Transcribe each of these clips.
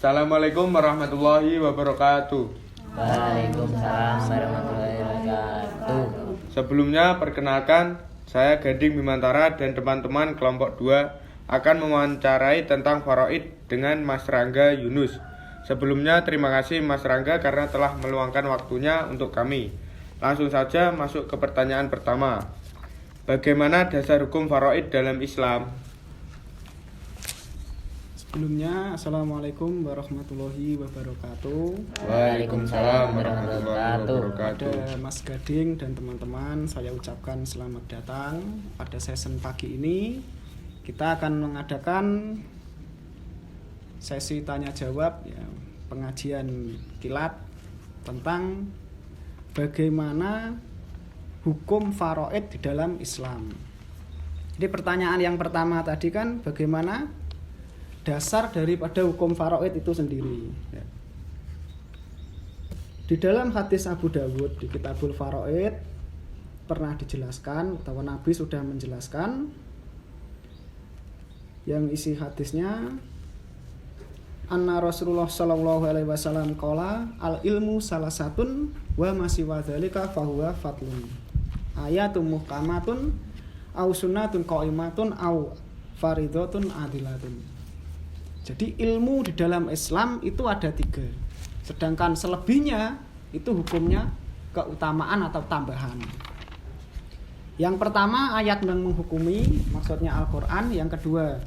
Assalamualaikum warahmatullahi wabarakatuh. Waalaikumsalam warahmatullahi wabarakatuh. Sebelumnya perkenalkan, saya Gading Bimantara dan teman-teman kelompok 2 akan mewawancarai tentang faraid dengan Mas Rangga Yunus. Sebelumnya terima kasih Mas Rangga karena telah meluangkan waktunya untuk kami. Langsung saja masuk ke pertanyaan pertama. Bagaimana dasar hukum faraid dalam Islam? Sebelumnya, Assalamualaikum warahmatullahi wabarakatuh. Waalaikumsalam warahmatullahi wabarakatuh. Pada Mas Gading dan teman-teman, saya ucapkan selamat datang pada session pagi ini. Kita akan mengadakan sesi tanya jawab, pengajian kilat tentang bagaimana hukum faraid di dalam Islam. Jadi pertanyaan yang pertama tadi kan bagaimana dasar daripada hukum faraid itu sendiri. Di dalam hadis Abu Dawud di Kitabul Faraid pernah dijelaskan atau Nabi sudah menjelaskan yang isi hadisnya anna Rasulullah sallallahu alaihi wasallam qala al ilmu salasatun wa masiwa dzalika fahuwa fadlun ayatun muhkamatun au sunnatun qaimatun au faridatun adilatun. Jadi ilmu di dalam Islam itu ada 3. Sedangkan selebihnya itu hukumnya keutamaan atau tambahan. Yang pertama ayat yang menghukumi, maksudnya Al-Quran. Yang kedua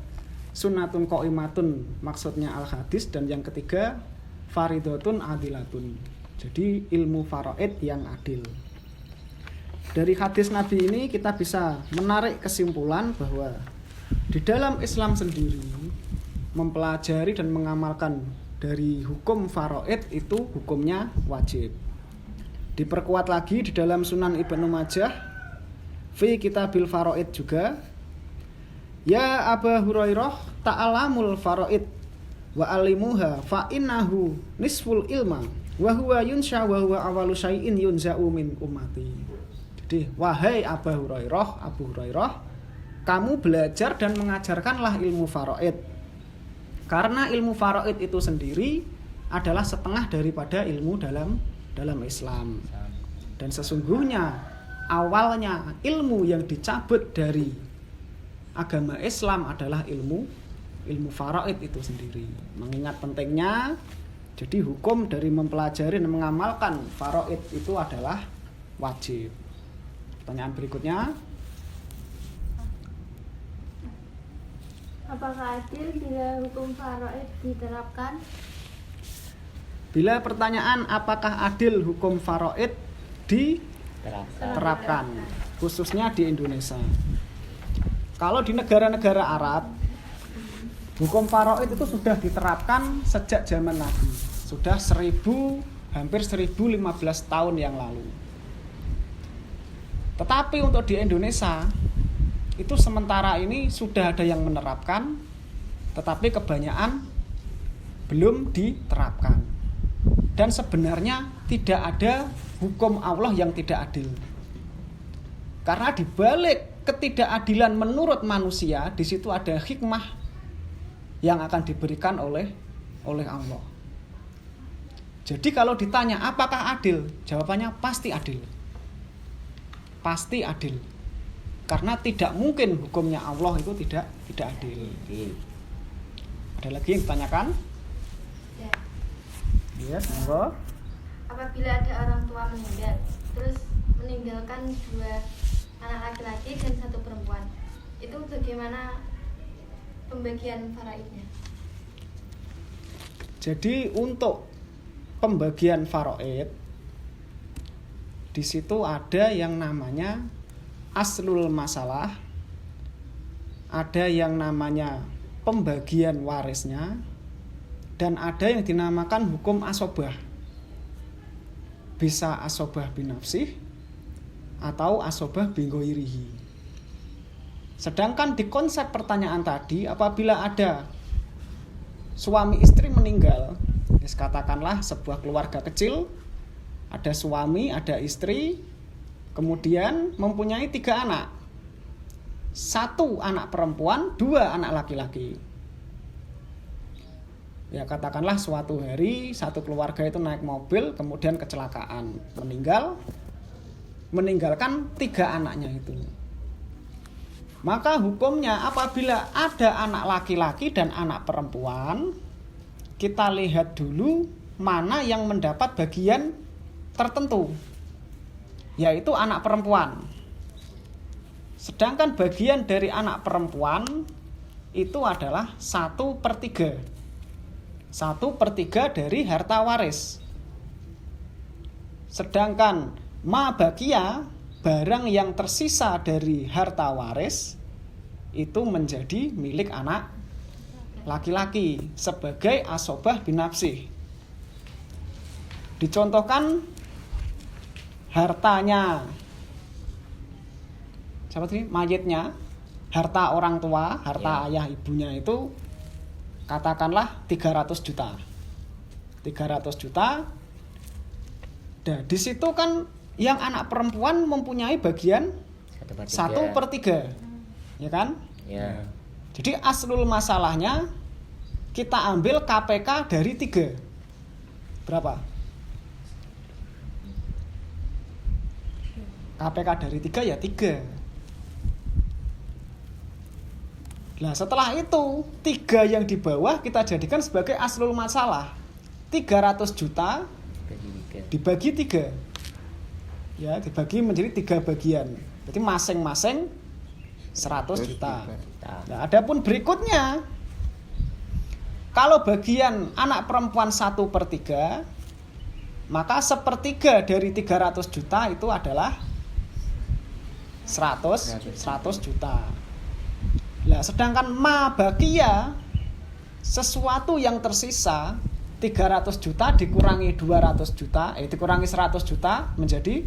sunnatun qaimatun, maksudnya Al-Hadis. Dan yang ketiga faridatun adilatun. Jadi ilmu faraid yang adil. Dari hadis Nabi ini kita bisa menarik kesimpulan bahwa di dalam Islam sendiri mempelajari dan mengamalkan dari hukum faraid itu hukumnya wajib. Diperkuat lagi di dalam Sunan Ibnu Majah fi Kitabil Faraid juga, ya Abu Hurairah ta'alamul faraid wa alimuha fa innahu nisful ilma wa huwa yunsha wa huwa awalu syai'in yunza'u min ummati. Jadi wahai Abu Hurairah, kamu belajar dan mengajarkanlah ilmu faraid. Karena ilmu faraid itu sendiri adalah setengah daripada ilmu dalam Islam. Dan sesungguhnya awalnya ilmu yang dicabut dari agama Islam adalah ilmu faraid itu sendiri. Mengingat pentingnya, jadi hukum dari mempelajari dan mengamalkan faraid itu adalah wajib. Pertanyaan berikutnya, apakah adil bila hukum faraid diterapkan? Bila pertanyaan apakah adil hukum faraid diterapkan, khususnya di Indonesia. Kalau di negara-negara Arab, hukum faraid itu sudah diterapkan sejak zaman Nabi. Sudah hampir 1015 tahun yang lalu. Tetapi untuk di Indonesia itu sementara ini sudah ada yang menerapkan, tetapi kebanyakan belum diterapkan. Dan sebenarnya tidak ada hukum Allah yang tidak adil. Karena di balik ketidakadilan menurut manusia, di situ ada hikmah yang akan diberikan oleh Allah. Jadi kalau ditanya apakah adil? Jawabannya pasti adil. Pasti adil. Karena tidak mungkin hukumnya Allah itu tidak adil. Ada lagi yang ditanyakan? Ya, monggo. Apabila ada orang tua meninggal, terus meninggalkan 2 anak laki-laki dan 1 perempuan, itu bagaimana pembagian faraidnya? Jadi untuk pembagian faraid di situ ada yang namanya aslul masalah, ada yang namanya pembagian warisnya, dan ada yang dinamakan hukum asobah. Bisa asobah binafsih atau asobah binggoirihi. Sedangkan di konsep pertanyaan tadi, apabila ada suami istri meninggal, katakanlah sebuah keluarga kecil, ada suami, ada istri, kemudian mempunyai 3 anak. 1 anak perempuan, 2 anak laki-laki. Ya katakanlah suatu hari satu keluarga itu naik mobil kemudian kecelakaan, meninggalkan 3 anaknya itu. Maka hukumnya apabila ada anak laki-laki dan anak perempuan, kita lihat dulu mana yang mendapat bagian tertentu, yaitu anak perempuan. Sedangkan bagian dari anak perempuan itu adalah 1/3. 1/3 dari harta waris. Sedangkan ma baqiya, barang yang tersisa dari harta waris itu menjadi milik anak laki-laki sebagai asobah binafsih. Dicontohkan hartanya siapa tadi? Mayitnya, harta orang tua, harta ayah ibunya itu katakanlah 300 juta. 300 juta. Nah, di situ kan yang anak perempuan mempunyai bagian 1/3. Ya kan? Ya. Jadi aslul masalahnya kita ambil KPK dari 3. Berapa? KPK dari 3 ya 3. Nah setelah itu 3 yang di bawah kita jadikan sebagai aslul masalah. 300 juta dibagi 3. Ya, dibagi menjadi 3 bagian. Jadi masing-masing 100 juta. Nah, adapun berikutnya, kalau bagian anak perempuan 1/3, maka 1/3 dari 300 juta itu adalah 100 juta. Nah, sedangkan ma baqiya, sesuatu yang tersisa 300 juta dikurangi 200 juta, dikurangi 100 juta menjadi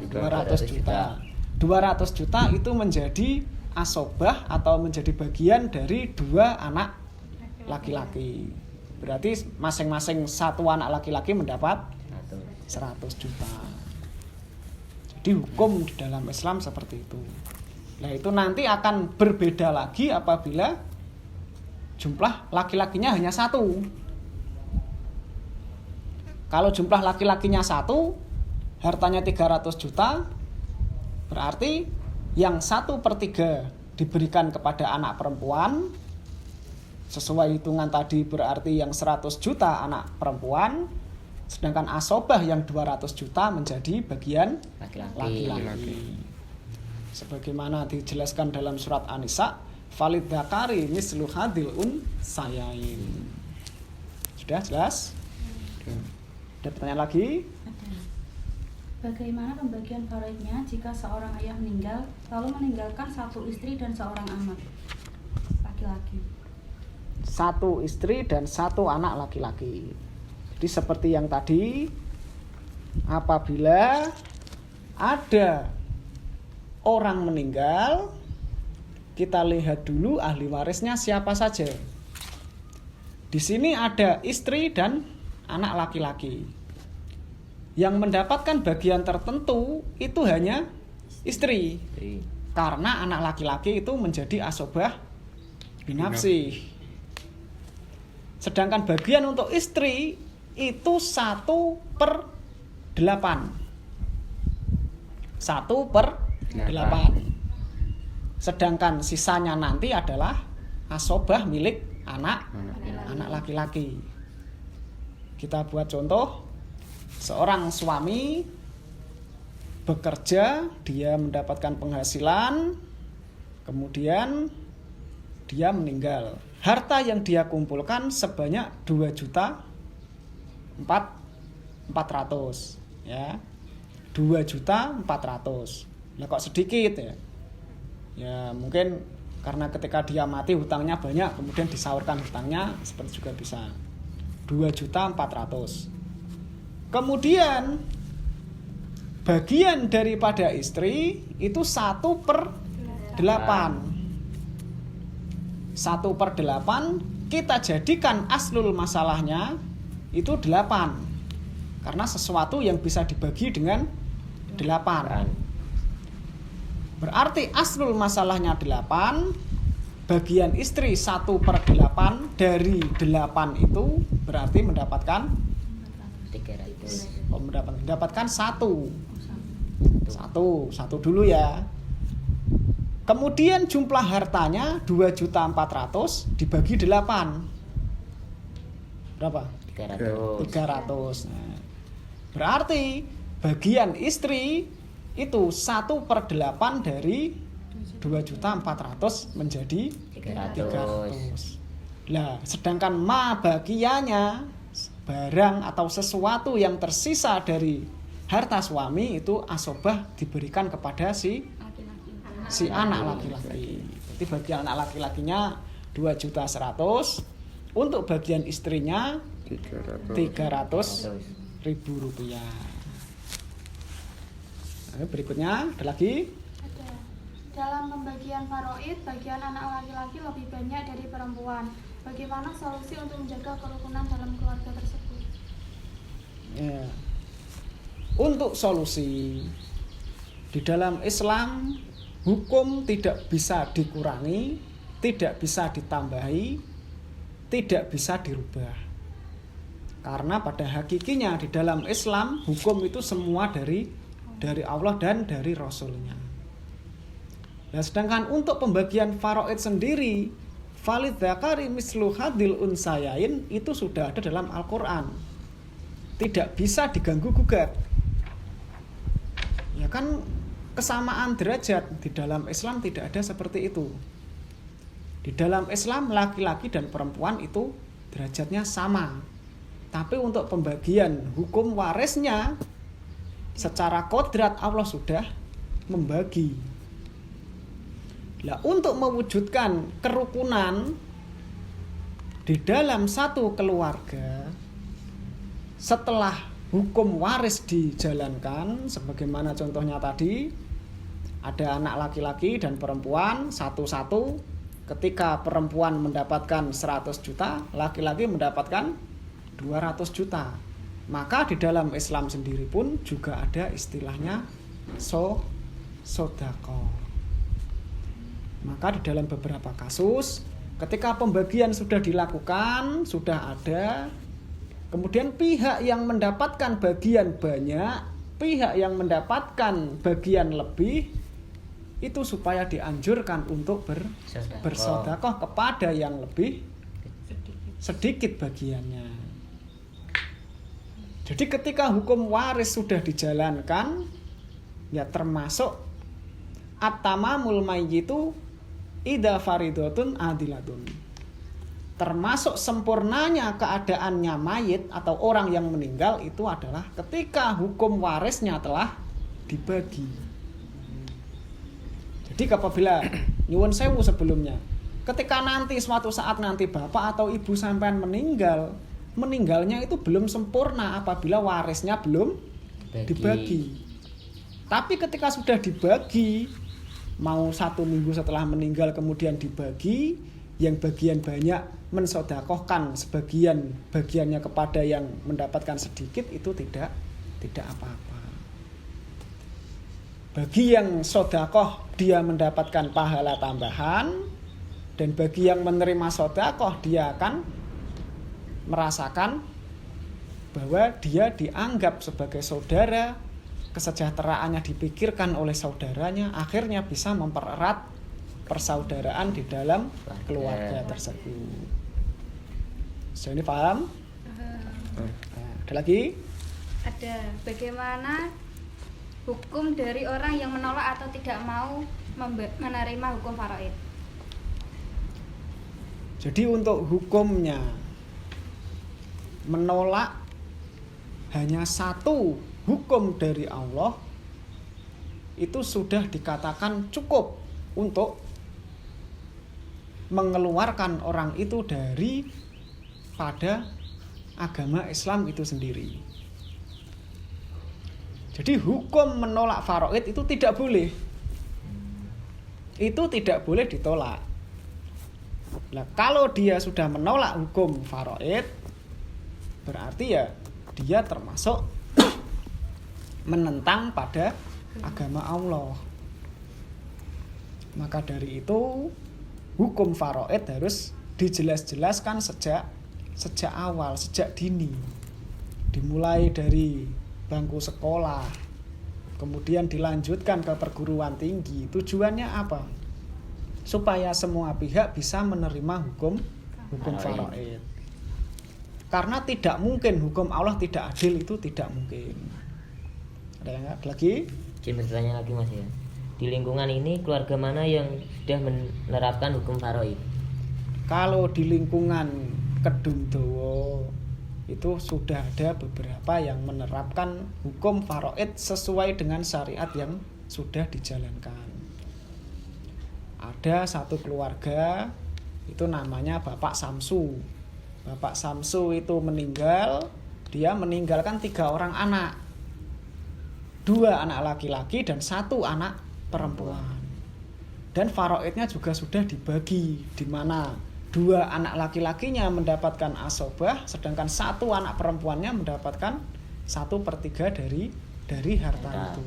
200 juta. 200 juta itu menjadi asobah atau menjadi bagian dari 2 anak laki-laki. Berarti masing-masing 1 anak laki-laki mendapat 100 juta. Jadi hukum di dalam Islam seperti itu. Nah itu nanti akan berbeda lagi apabila jumlah laki-lakinya hanya 1. Kalau jumlah laki-lakinya 1, hartanya 300 juta, berarti yang 1/3 diberikan kepada anak perempuan. Sesuai hitungan tadi berarti yang 100 juta anak perempuan, sedangkan asobah yang 200 juta menjadi bagian laki-laki. Sebagaimana dijelaskan dalam surat An-Nisa, falid dzakari mislu hadil unsayain. Sudah jelas? Ada pertanyaan lagi? Bagaimana pembagian faraidnya jika seorang ayah meninggal lalu meninggalkan 1 istri dan seorang anak laki-laki? 1 istri dan 1 anak laki-laki. Jadi seperti yang tadi, apabila ada orang meninggal, kita lihat dulu ahli warisnya siapa saja. Di sini ada istri dan anak laki-laki. Yang mendapatkan bagian tertentu itu hanya istri. Karena anak laki-laki itu menjadi asobah binafsih. Sedangkan bagian untuk istri itu 1/8. 1/8. Sedangkan sisanya nanti adalah asobah milik anak laki-laki. Kita buat contoh, seorang suami bekerja, dia mendapatkan penghasilan, kemudian dia meninggal. Harta yang dia kumpulkan sebanyak 2.400.000, ya. 2.400.000. Nah kok sedikit ya? Ya mungkin karena ketika dia mati hutangnya banyak, kemudian disaurkan hutangnya, seperti juga bisa. 2.400.000. Kemudian bagian daripada istri itu 1/8. 1/8 kita jadikan aslul masalahnya itu 8. Karena sesuatu yang bisa dibagi dengan 8. Berarti aslul masalahnya 8, bagian istri 1/8 dari 8 itu berarti mendapatkan 300. mendapatkan satu dulu ya. Kemudian jumlah hartanya 2.400.000 dibagi 8 berapa? 300. Nah, berarti bagian istri itu 1/8 dari 2.400.000 menjadi 300. Lah, sedangkan ma bagiannya barang atau sesuatu yang tersisa dari harta suami itu asobah diberikan kepada si anak laki-laki. Jadi bagian anak laki-lakinya 2.100.000, untuk bagian istrinya 300.000 rupiah. Nah, berikutnya ada lagi. Ada. Dalam pembagian faraid, bagian anak laki-laki lebih banyak dari perempuan. Bagaimana solusi untuk menjaga kerukunan dalam keluarga tersebut? Ya. Untuk solusi, di dalam Islam hukum tidak bisa dikurangi, tidak bisa ditambahi, tidak bisa dirubah. Karena pada hakikinya di dalam Islam hukum itu semua dari Allah dan dari Rasulnya. Nah, sedangkan untuk pembagian faraid sendiri, falid dzakari mislu hadil unsayain, itu sudah ada dalam Al-Quran. Tidak bisa diganggu gugat. Ya kan, kesamaan derajat di dalam Islam tidak ada seperti itu. Di dalam Islam laki-laki dan perempuan itu derajatnya sama. Tapi untuk pembagian hukum warisnya secara kodrat Allah sudah membagi. Nah, untuk mewujudkan kerukunan di dalam satu keluarga, setelah hukum waris dijalankan, sebagaimana contohnya tadi, ada anak laki-laki dan perempuan satu-satu. Ketika perempuan mendapatkan 100 juta, laki-laki mendapatkan 200 juta. Maka di dalam Islam sendiri pun juga ada istilahnya sodaqah. Maka di dalam beberapa kasus, ketika pembagian sudah dilakukan, sudah ada, kemudian pihak yang mendapatkan bagian banyak, pihak yang mendapatkan bagian lebih, itu supaya dianjurkan untuk bersedekah kepada yang lebih sedikit bagiannya. Jadi ketika hukum waris sudah dijalankan, ya termasuk at-tamamul mayyitu idza faridatun adilatun. Termasuk sempurnanya keadaannya mayit atau orang yang meninggal itu adalah ketika hukum warisnya telah dibagi. Jadi apabila nyuwun sewu sebelumnya, ketika nanti suatu saat nanti bapak atau ibu sampean meninggal, meninggalnya itu belum sempurna apabila warisnya belum dibagi. Tapi ketika sudah dibagi, mau 1 minggu setelah meninggal kemudian dibagi, yang bagian banyak mensodakohkan sebagian bagiannya kepada yang mendapatkan sedikit, itu tidak apa-apa. Bagi yang sodakoh dia mendapatkan pahala tambahan, dan bagi yang menerima sodakoh dia akan merasakan bahwa dia dianggap sebagai saudara, kesejahteraannya dipikirkan oleh saudaranya, akhirnya bisa mempererat persaudaraan di dalam keluarga tersebut. So, ini paham? Nah, ada lagi? Ada. Bagaimana hukum dari orang yang menolak atau tidak mau menerima hukum faraid? Jadi untuk hukumnya menolak hanya satu hukum dari Allah itu sudah dikatakan cukup untuk mengeluarkan orang itu dari pada agama Islam itu sendiri. Jadi hukum menolak faraid itu tidak boleh. Itu tidak boleh ditolak. Nah, kalau dia sudah menolak hukum faraid, berarti ya dia termasuk menentang pada agama Allah. Maka dari itu hukum faraid harus dijelas-jelaskan sejak awal, sejak dini. Dimulai dari bangku sekolah, kemudian dilanjutkan ke perguruan tinggi. Tujuannya apa? Supaya semua pihak bisa menerima hukum faraid. Karena tidak mungkin hukum Allah tidak adil, itu tidak mungkin. Ada yang lagi? Izin bertanya lagi Mas ya. Di lingkungan ini keluarga mana yang sudah menerapkan hukum faraid? Kalau di lingkungan Kedungdowo itu sudah ada beberapa yang menerapkan hukum faraid sesuai dengan syariat yang sudah dijalankan. Ada satu keluarga itu namanya Bapak Samsu. Bapak Samsu itu meninggal, dia meninggalkan 3 orang anak. 2 anak laki-laki dan 1 anak perempuan. Dan faraidnya juga sudah dibagi, di mana 2 anak laki-lakinya mendapatkan asobah, sedangkan 1 anak perempuannya mendapatkan 1/3 dari harta itu.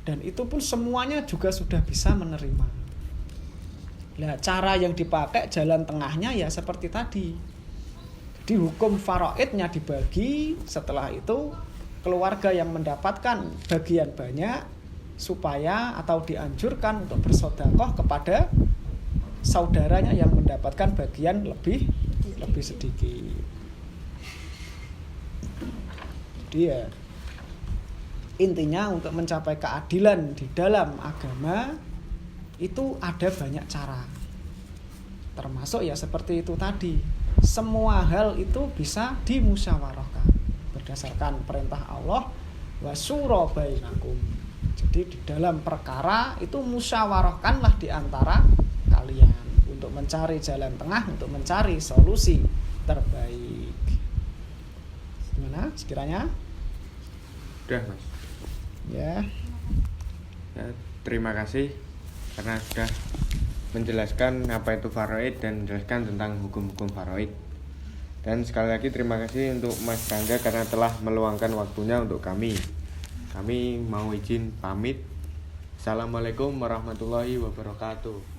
Dan itu pun semuanya juga sudah bisa menerima. Nah, cara yang dipakai jalan tengahnya ya seperti tadi. Di hukum faraidnya dibagi, setelah itu keluarga yang mendapatkan bagian banyak supaya atau dianjurkan untuk bersedekah kepada saudaranya yang mendapatkan bagian lebih sedikit. Jadi ya intinya untuk mencapai keadilan di dalam agama itu ada banyak cara. Termasuk ya seperti itu tadi. Semua hal itu bisa dimusyawarahkan berdasarkan perintah Allah wasyura bainakum. Jadi di dalam perkara itu musyawarahkanlah di antara kalian untuk mencari jalan tengah, untuk mencari solusi terbaik. Gimana sekiranya? Udah Mas. Ya. Terima kasih karena sudah menjelaskan apa itu faraid dan menjelaskan tentang hukum-hukum faraid. Dan sekali lagi terima kasih untuk Mas Rangga karena telah meluangkan waktunya untuk kami. Kami mau izin pamit. Assalamualaikum warahmatullahi wabarakatuh.